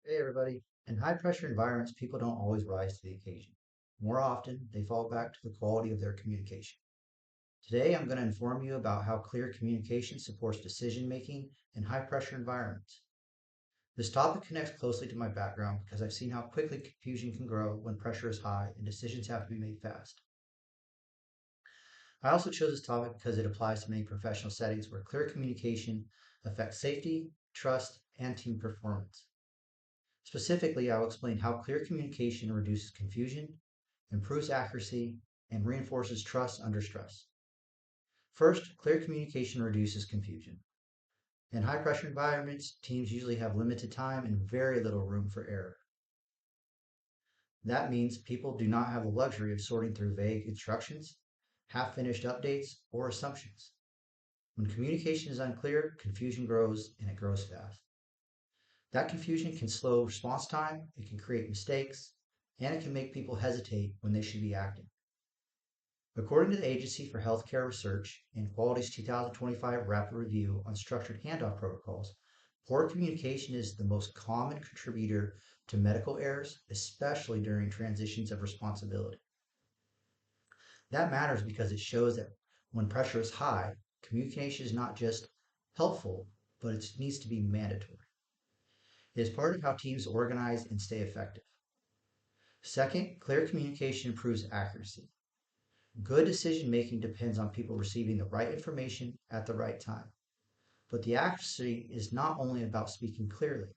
Hey everybody. In high pressure environments, people don't always rise to the occasion. More often, they fall back to the quality of their communication. Today, I'm going to inform you about how clear communication supports decision making in high pressure environments. This topic connects closely to my background because I've seen how quickly confusion can grow when pressure is high and decisions have to be made fast. I also chose this topic because it applies to many professional settings where clear communication affects safety, trust, and team performance. Specifically, I will explain how clear communication reduces confusion, improves accuracy, and reinforces trust under stress. First, clear communication reduces confusion. In high pressure environments, teams usually have limited time and very little room for error. That means people do not have the luxury of sorting through vague instructions, half finished updates, or assumptions. When communication is unclear, confusion grows and it grows fast. That confusion can slow response time, it can create mistakes, and it can make people hesitate when they should be acting. According to the Agency for Healthcare Research and Quality's 2025 Rapid Review on Structured Handoff Protocols, poor communication is the most common contributor to medical errors, especially during transitions of responsibility. That matters because it shows that when pressure is high, communication is not just helpful, but it needs to be mandatory. It is part of how teams organize and stay effective. Second, clear communication improves accuracy. Good decision making depends on people receiving the right information at the right time. But the accuracy is not only about speaking clearly,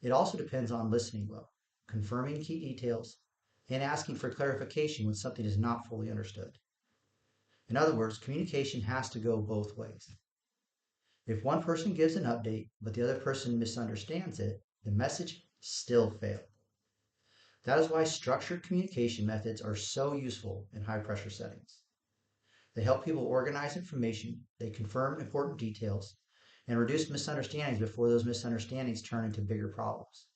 it also depends on listening well, confirming key details, and asking for clarification when something is not fully understood. In other words, communication has to go both ways. If one person gives an update, but the other person misunderstands it, the message still failed. That is why structured communication methods are so useful in high pressure settings. They help people organize information, they confirm important details, and reduce misunderstandings before those misunderstandings turn into bigger problems.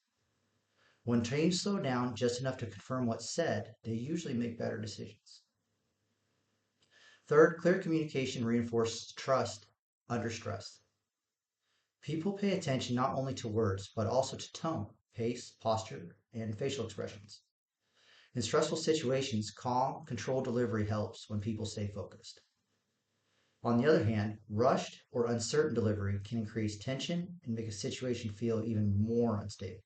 When teams slow down just enough to confirm what's said, they usually make better decisions. Third, clear communication reinforces trust under stress. People pay attention not only to words, but also to tone, pace, posture, and facial expressions. In stressful situations, calm, controlled delivery helps when people stay focused. On the other hand, rushed or uncertain delivery can increase tension and make a situation feel even more unstable.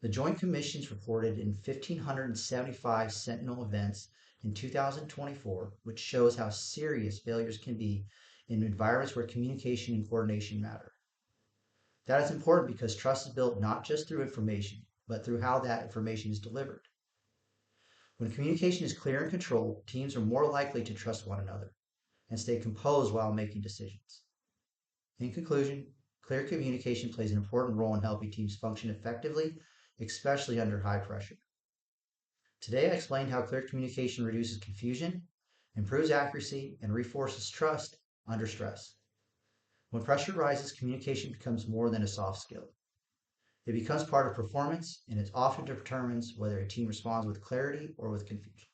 The Joint Commissions reported in 1,575 Sentinel events in 2024, which shows how serious failures can be in environments where communication and coordination matter. That is important because trust is built not just through information, but through how that information is delivered. When communication is clear and controlled, teams are more likely to trust one another and stay composed while making decisions. In conclusion, clear communication plays an important role in helping teams function effectively, especially under high pressure. Today, I explained how clear communication reduces confusion, improves accuracy, and reinforces trust under stress. When pressure rises, communication becomes more than a soft skill. It becomes part of performance, and it often determines whether a team responds with clarity or with confusion.